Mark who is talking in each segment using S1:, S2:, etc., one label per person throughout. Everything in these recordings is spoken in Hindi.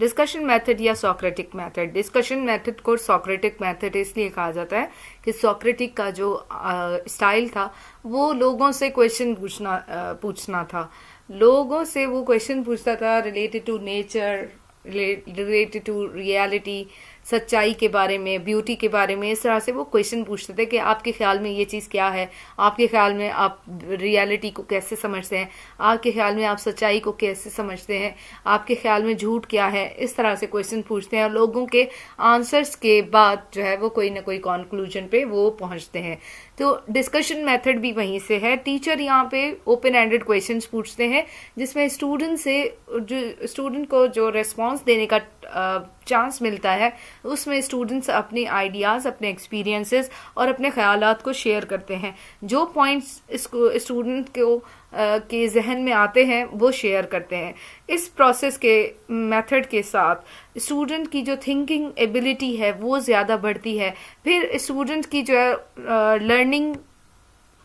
S1: डिस्कशन मेथड या सॉक्रेटिक मेथड। डिस्कशन मेथड को सॉक्रेटिक मेथड इसलिए कहा जाता है कि सॉक्रेटिक का जो स्टाइल था वो लोगों से क्वेश्चन पूछना था। लोगों से वो क्वेश्चन पूछता था related to nature, related to reality, सच्चाई के बारे में, ब्यूटी के बारे में। इस तरह से वो क्वेश्चन पूछते थे कि आपके ख्याल में ये चीज़ क्या है, आपके ख्याल में आप रियलिटी को कैसे समझते हैं, आपके ख्याल में आप सच्चाई को कैसे समझते हैं, आपके ख्याल में झूठ क्या है। इस तरह से क्वेश्चन पूछते हैं और लोगों के आंसर्स के बाद जो है वो कोई ना कोई कंक्लूजन पे वो पहुंचते हैं। तो डिस्कशन मेथड भी वहीं से है। टीचर यहाँ पे ओपन एंडेड क्वेश्चंस पूछते हैं जिसमें स्टूडेंट को जो रिस्पांस देने का चांस मिलता है उसमें स्टूडेंट्स अपने आइडियाज़, अपने एक्सपीरियंसेस और अपने ख्यालात को शेयर करते हैं। जो पॉइंट्स स्टूडेंट को के जहन में आते हैं वो शेयर करते हैं। इस प्रोसेस के मेथड के साथ स्टूडेंट की जो थिंकिंग एबिलिटी है वो ज़्यादा बढ़ती है। फिर स्टूडेंट की जो है लर्निंग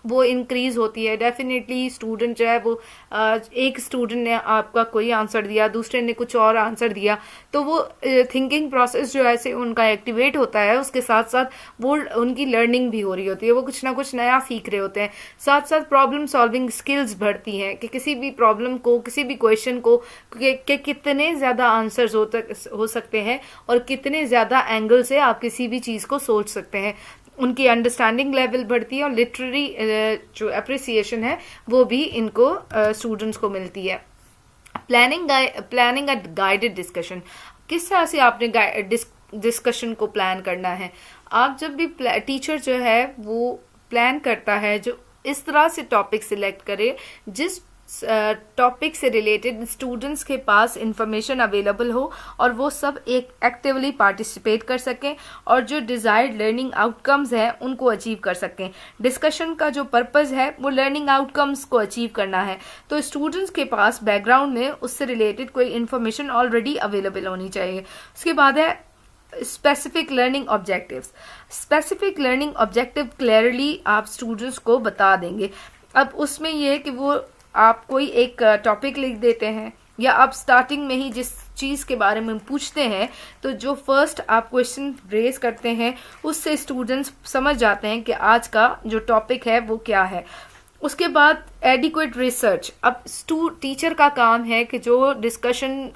S1: वो इंक्रीज होती है। डेफिनेटली स्टूडेंट जो है वो एक स्टूडेंट ने आपका कोई आंसर दिया, दूसरे ने कुछ और आंसर दिया, तो वो थिंकिंग प्रोसेस जो है उनका एक्टिवेट होता है। उसके साथ साथ वो उनकी लर्निंग भी हो रही होती है, वो कुछ ना कुछ नया सीख रहे होते हैं। साथ साथ प्रॉब्लम सॉल्विंग स्किल्स बढ़ती हैं कि किसी भी प्रॉब्लम को, किसी भी क्वेश्चन को के कितने ज़्यादा आंसर्स हो सकते हैं और कितने ज़्यादा एंगल से आप किसी भी चीज़ को सोच सकते हैं। उनकी अंडरस्टैंडिंग लेवल बढ़ती है और लिटरेरी जो अप्रिसिएशन है वो भी इनको स्टूडेंट्स को मिलती है। Planning a guided discussion. किस तरह से आपने डिस्कशन को प्लान करना है? आप जब भी टीचर जो है वो प्लान करता है जो इस तरह से टॉपिक सिलेक्ट करे जिस टॉपिक से रिलेटेड स्टूडेंट्स के पास इंफॉर्मेशन अवेलेबल हो और वो सब एक एक्टिवली पार्टिसिपेट कर सकें और जो डिजायर्ड लर्निंग आउटकम्स हैं उनको अचीव कर सकें। डिस्कशन का जो पर्पस है वो लर्निंग आउटकम्स को अचीव करना है, तो स्टूडेंट्स के पास बैकग्राउंड में उससे रिलेटेड कोई इंफॉर्मेशन ऑलरेडी अवेलेबल होनी चाहिए। उसके बाद है specific learning objectives. Specific learning objective clearly आप स्टूडेंट्स को बता देंगे। अब उसमें यह है कि वो आप कोई एक टॉपिक लिख देते हैं या आप स्टार्टिंग में ही जिस चीज़ के बारे में पूछते हैं तो जो फर्स्ट आप क्वेश्चन रेज करते हैं उससे स्टूडेंट्स समझ जाते हैं कि आज का जो टॉपिक है वो क्या है। उसके बाद एडिक्वेट रिसर्च। अब टीचर का काम है कि जो डिस्कशन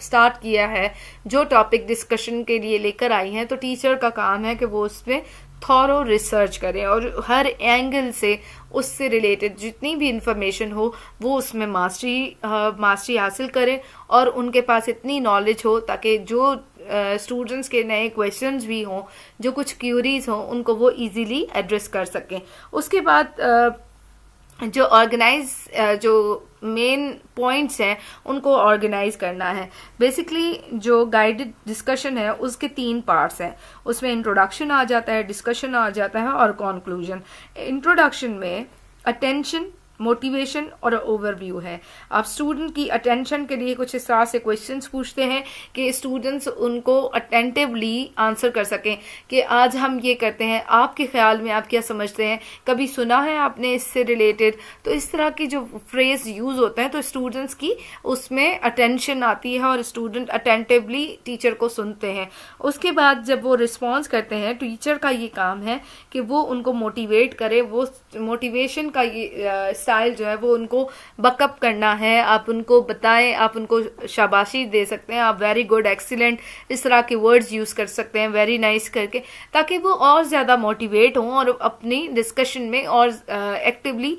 S1: स्टार्ट किया है, जो टॉपिक डिस्कशन के लिए लेकर आई हैं, तो टीचर का काम है कि वो उसमें थॉरो रिसर्च करें और हर एंगल से उससे रिलेटेड जितनी भी इंफॉर्मेशन हो वो उसमें मास्टरी हासिल करें और उनके पास इतनी नॉलेज हो ताकि जो स्टूडेंट्स के नए क्वेश्चंस भी हों, जो कुछ क्यूरीज हों, उनको वो इजीली एड्रेस कर सकें। उसके बाद जो मेन पॉइंट्स हैं उनको ऑर्गेनाइज करना है। बेसिकली जो गाइडेड डिस्कशन है उसके 3 पार्ट्स हैं। उसमें इंट्रोडक्शन आ जाता है, डिस्कशन आ जाता है और कंक्लूजन। इंट्रोडक्शन में अटेंशन, मोटिवेशन और ओवरव्यू है। आप स्टूडेंट की अटेंशन के लिए कुछ इस तरह से क्वेश्चंस पूछते हैं कि स्टूडेंट्स उनको अटेंटिवली आंसर कर सकें कि आज हम ये करते हैं, आपके ख्याल में आप क्या समझते हैं, कभी सुना है आपने इससे रिलेटेड। तो इस तरह की जो फ्रेज यूज होते हैं तो स्टूडेंट्स की उसमें अटेंशन आती है और स्टूडेंट अटेंटिवली टीचर को सुनते हैं। उसके बाद जब वो रिस्पॉन्स करते हैं, टीचर का ये काम है कि वो उनको मोटिवेट करे। वो मोटिवेशन का ये स्टाइल जो है वो उनको बकअप करना है। आप उनको बताएं, आप उनको शाबाशी दे सकते हैं, आप वेरी गुड, एक्सीलेंट, इस तरह के वर्ड्स यूज कर सकते हैं, वेरी नाइस करके, ताकि वो और ज्यादा मोटिवेट हों और अपनी डिस्कशन में और एक्टिवली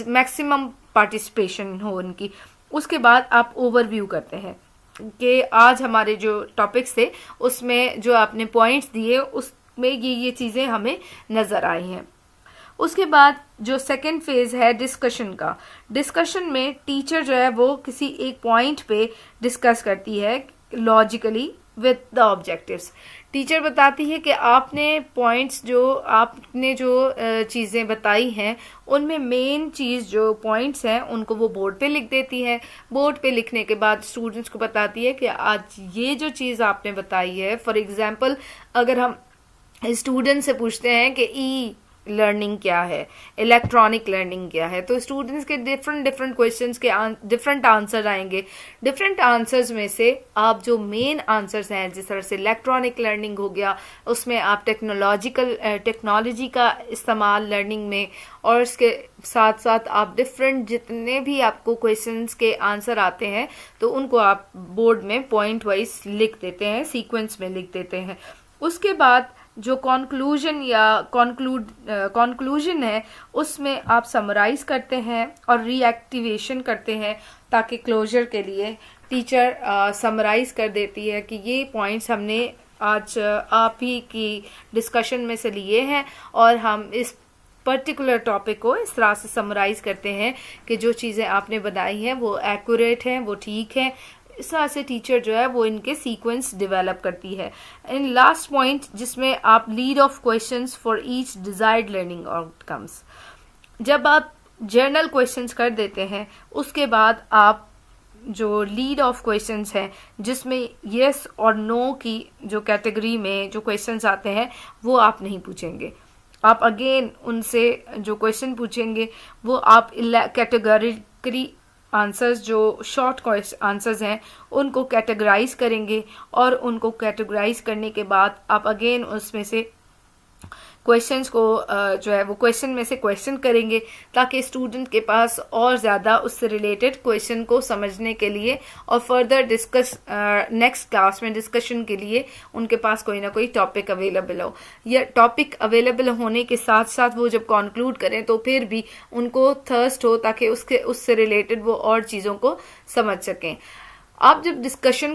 S1: मैक्सिमम पार्टिसिपेशन हो उनकी। उसके बाद आप ओवरव्यू करते हैं कि आज हमारे जो टॉपिक्स थे उसमें जो आपने पॉइंट्स दिए उसमें ये चीजें हमें नजर आई हैं। उसके बाद जो सेकंड फेज है डिस्कशन का, डिस्कशन में टीचर जो है वो किसी एक पॉइंट पे डिस्कस करती है logically with the objectives. Teacher बताती है कि आपने पॉइंट्स आपने जो चीज़ें बताई हैं उनमें मेन चीज़ जो पॉइंट्स हैं उनको वो बोर्ड पे लिख देती है। बोर्ड पे लिखने के बाद स्टूडेंट्स को बताती है कि आज ये जो चीज़ आपने बताई है, फॉर एग्जाम्पल अगर हम स्टूडेंट से पूछते हैं कि ई लर्निंग क्या है, इलेक्ट्रॉनिक लर्निंग क्या है। तो स्टूडेंट्स के डिफरेंट डिफरेंट क्वेश्चंस के डिफरेंट आंसर आएंगे। डिफरेंट आंसर्स में से आप जो मेन आंसर्स हैं, जिस तरह से इलेक्ट्रॉनिक लर्निंग हो गया, उसमें आप टेक्नोलॉजी का इस्तेमाल लर्निंग में, और इसके साथ साथ आप डिफरेंट जितने भी आपको क्वेश्चंस के आंसर आते हैं तो उनको आप बोर्ड में पॉइंट वाइज लिख देते हैं, सीक्वेंस में लिख देते हैं। उसके बाद जो कंक्लूजन है उसमें आप समराइज करते हैं और रीएक्टिवेशन करते हैं, ताकि क्लोजर के लिए टीचर समराइज कर देती है कि ये पॉइंट्स हमने आज आप ही की डिस्कशन में से लिए हैं और हम इस पर्टिकुलर टॉपिक को इस तरह से समराइज करते हैं कि जो चीज़ें आपने बनाई हैं वो एक्यूरेट हैं, वो ठीक है। इस तरह से टीचर जो है वो इनके सीक्वेंस डेवलप करती है। इन लास्ट पॉइंट जिसमें आप lead of questions for each desired learning outcomes, जब आप जर्नल क्वेश्चंस कर देते हैं उसके बाद आप जो लीड ऑफ क्वेश्चंस हैं जिसमें यस और नो की जो कैटेगरी में जो क्वेश्चंस आते हैं वो आप नहीं पूछेंगे। आप अगेन उनसे जो क्वेश्चन पूछेंगे वो आप कैटेगरिकली आंसर्स, जो शॉर्ट आंसर्स हैं उनको कैटेगराइज करेंगे, और उनको कैटेगराइज करने के बाद आप अगेन उसमें से क्वेश्चंस को जो है वो क्वेश्चन में से क्वेश्चन करेंगे, ताकि स्टूडेंट के पास और ज़्यादा उससे रिलेटेड क्वेश्चन को समझने के लिए और फर्दर नेक्स्ट क्लास में डिस्कशन के लिए उनके पास कोई ना कोई टॉपिक अवेलेबल हो। या टॉपिक अवेलेबल होने के साथ साथ वो जब कंक्लूड करें तो फिर भी उनको थर्स्ट हो, ताकि उससे रिलेटेड वो और चीज़ों को समझ सकें। आप जब डिस्कशन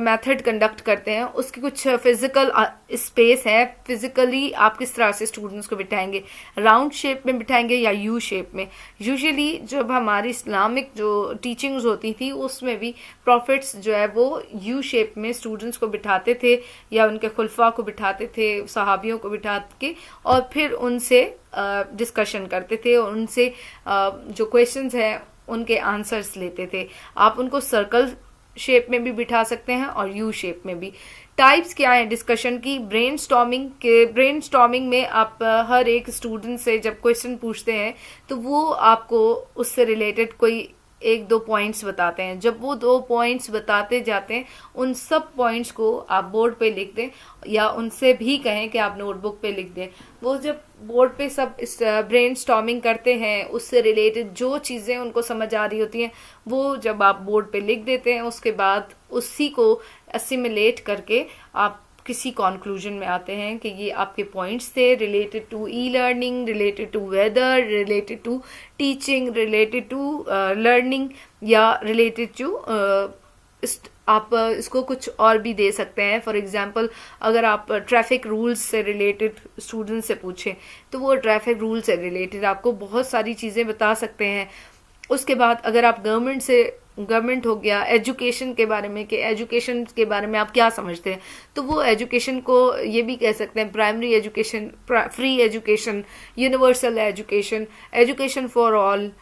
S1: मेथड कंडक्ट करते हैं उसकी कुछ फिजिकल स्पेस है, फिजिकली आप किस तरह से स्टूडेंट्स को बिठाएंगे, राउंड शेप में बिठाएंगे या यू शेप में। यूजुअली जब हमारी इस्लामिक जो टीचिंग्स होती थी उसमें भी प्रॉफिट्स जो है वो यू शेप में स्टूडेंट्स को बिठाते थे, या उनके खुलफा को बिठाते थे, सहाबियों को बिठा के, और फिर उनसे डिस्कशन करते थे, और उनसे जो क्वेश्चंस हैं उनके आंसर्स लेते थे। आप उनको सर्कल शेप में भी बिठा सकते हैं और यू शेप में भी। टाइप्स क्या है डिस्कशन की? ब्रेनस्टॉर्मिंग में आप हर एक स्टूडेंट से जब क्वेश्चन पूछते हैं तो वो आपको उससे रिलेटेड कोई एक दो पॉइंट्स बताते हैं। जब वो 2 पॉइंट्स बताते जाते हैं उन सब पॉइंट्स को आप बोर्ड पे लिख दें, या उनसे भी कहें कि आप नोटबुक पे लिख दें। वो जब बोर्ड पे सब ब्रेनस्टॉर्मिंग करते हैं उससे रिलेटेड जो चीज़ें उनको समझ आ रही होती हैं वो जब आप बोर्ड पे लिख देते हैं, उसके बाद उसी को असिमिलेट करके आप किसी कंक्लूजन में आते हैं कि ये आपके पॉइंट्स थे related to e learning, related to weather, related to teaching, related to learning, या रिलेटेड टू आप इसको कुछ और भी दे सकते हैं। फॉर एग्जांपल अगर आप ट्रैफिक रूल्स से रिलेटेड स्टूडेंट से पूछें तो वो ट्रैफिक रूल से रिलेटेड आपको बहुत सारी चीज़ें बता सकते हैं। उसके बाद अगर आप गवर्नमेंट हो गया, एजुकेशन के बारे में, कि एजुकेशन के बारे में आप क्या समझते हैं, तो वो एजुकेशन को ये भी कह सकते हैं primary education, free education, universal education, education for all,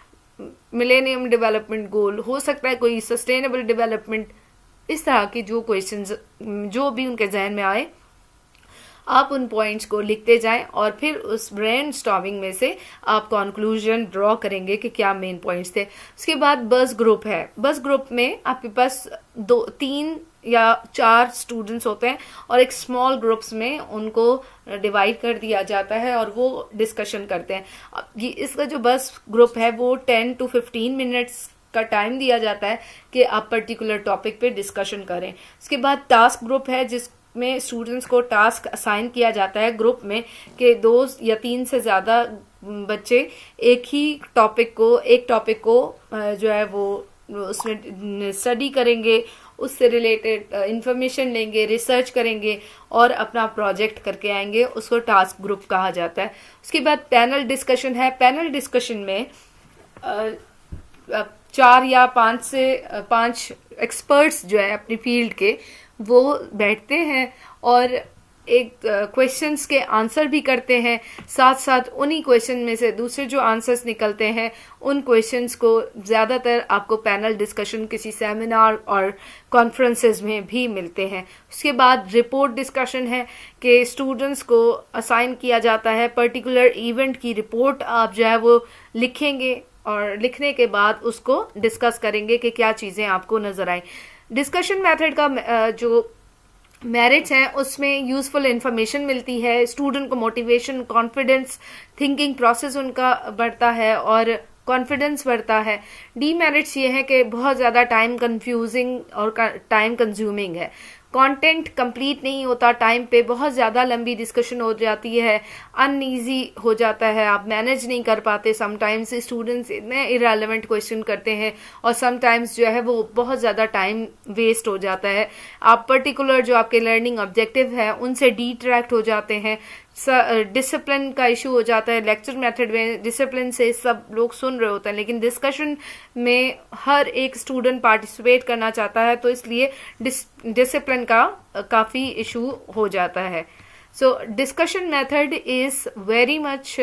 S1: millennium development goal, हो सकता है कोई सस्टेनेबल डेवलपमेंट। इस तरह के जो क्वेश्चंस जो भी उनके जहन में आए आप उन पॉइंट्स को लिखते जाएं, और फिर उस ब्रेनस्टॉर्मिंग में से आप कंक्लूजन ड्रॉ करेंगे कि क्या मेन पॉइंट्स थे। उसके बाद बस ग्रुप है। बस ग्रुप में आपके पास 3 या 4 स्टूडेंट्स होते हैं और एक स्मॉल ग्रुप्स में उनको डिवाइड कर दिया जाता है और वो डिस्कशन करते हैं। ये इसका जो बस ग्रुप है वो 10 to 15 मिनट्स का टाइम दिया जाता है कि आप पर्टिकुलर टॉपिक पे डिस्कशन करें। उसके बाद टास्क ग्रुप है जिसमें स्टूडेंट्स को टास्क असाइन किया जाता है ग्रुप में, कि 2 या 3 से ज़्यादा बच्चे एक टॉपिक को जो है वो उसमें स्टडी करेंगे, उससे रिलेटेड इंफॉर्मेशन लेंगे, रिसर्च करेंगे और अपना प्रोजेक्ट करके आएंगे। उसको टास्क ग्रुप कहा जाता है। उसके बाद पैनल डिस्कशन है। पैनल डिस्कशन में 4 या 5 एक्सपर्ट्स जो है अपनी फील्ड के वो बैठते हैं और एक क्वेश्चंस के आंसर भी करते हैं, साथ साथ उन्हीं क्वेश्चन में से दूसरे जो आंसर्स निकलते हैं उन क्वेश्चंस को ज़्यादातर आपको पैनल डिस्कशन किसी सेमिनार और कॉन्फ्रेंसेस में भी मिलते हैं। उसके बाद रिपोर्ट डिस्कशन है कि स्टूडेंट्स को असाइन किया जाता है पर्टिकुलर इवेंट की रिपोर्ट, आप जो है वो लिखेंगे और लिखने के बाद उसको डिस्कस करेंगे कि क्या चीज़ें आपको नज़र आई। डिस्कशन मेथड का जो मेरिट्स हैं उसमें यूजफुल इंफॉर्मेशन मिलती है, स्टूडेंट को मोटिवेशन, कॉन्फिडेंस, थिंकिंग प्रोसेस उनका बढ़ता है और कॉन्फिडेंस बढ़ता है। डीमेरिट्स ये है कि बहुत ज़्यादा टाइम कंफ्यूजिंग और टाइम कंज्यूमिंग है, कंटेंट कंप्लीट नहीं होता टाइम पे, बहुत ज़्यादा लंबी डिस्कशन हो जाती है, अनईजी हो जाता है, आप मैनेज नहीं कर पाते। समटाइम्स स्टूडेंट्स इतने इरेलेवेंट क्वेश्चन करते हैं और समटाइम्स जो है वो बहुत ज़्यादा टाइम वेस्ट हो जाता है, आप पर्टिकुलर जो आपके लर्निंग ऑब्जेक्टिव है उनसे डिट्रैक्ट हो जाते हैं। डिसिप्लिन का इशू हो जाता है। लेक्चर मेथड में डिसिप्लिन से सब लोग सुन रहे होते हैं, लेकिन डिस्कशन में हर एक स्टूडेंट पार्टिसिपेट करना चाहता है, तो इसलिए डिसिप्लिन का काफ़ी इशू हो जाता है। So discussion method is very much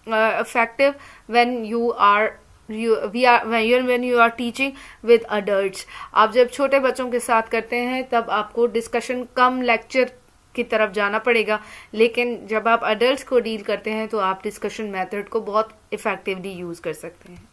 S1: effective when you are when you are teaching with adults। आप जब छोटे बच्चों के साथ करते हैं तब आपको डिस्कशन कम लेक्चर की तरफ जाना पड़ेगा, लेकिन जब आप अडल्ट को डील करते हैं तो आप डिस्कशन मेथड को बहुत इफेक्टिवली यूज कर सकते हैं।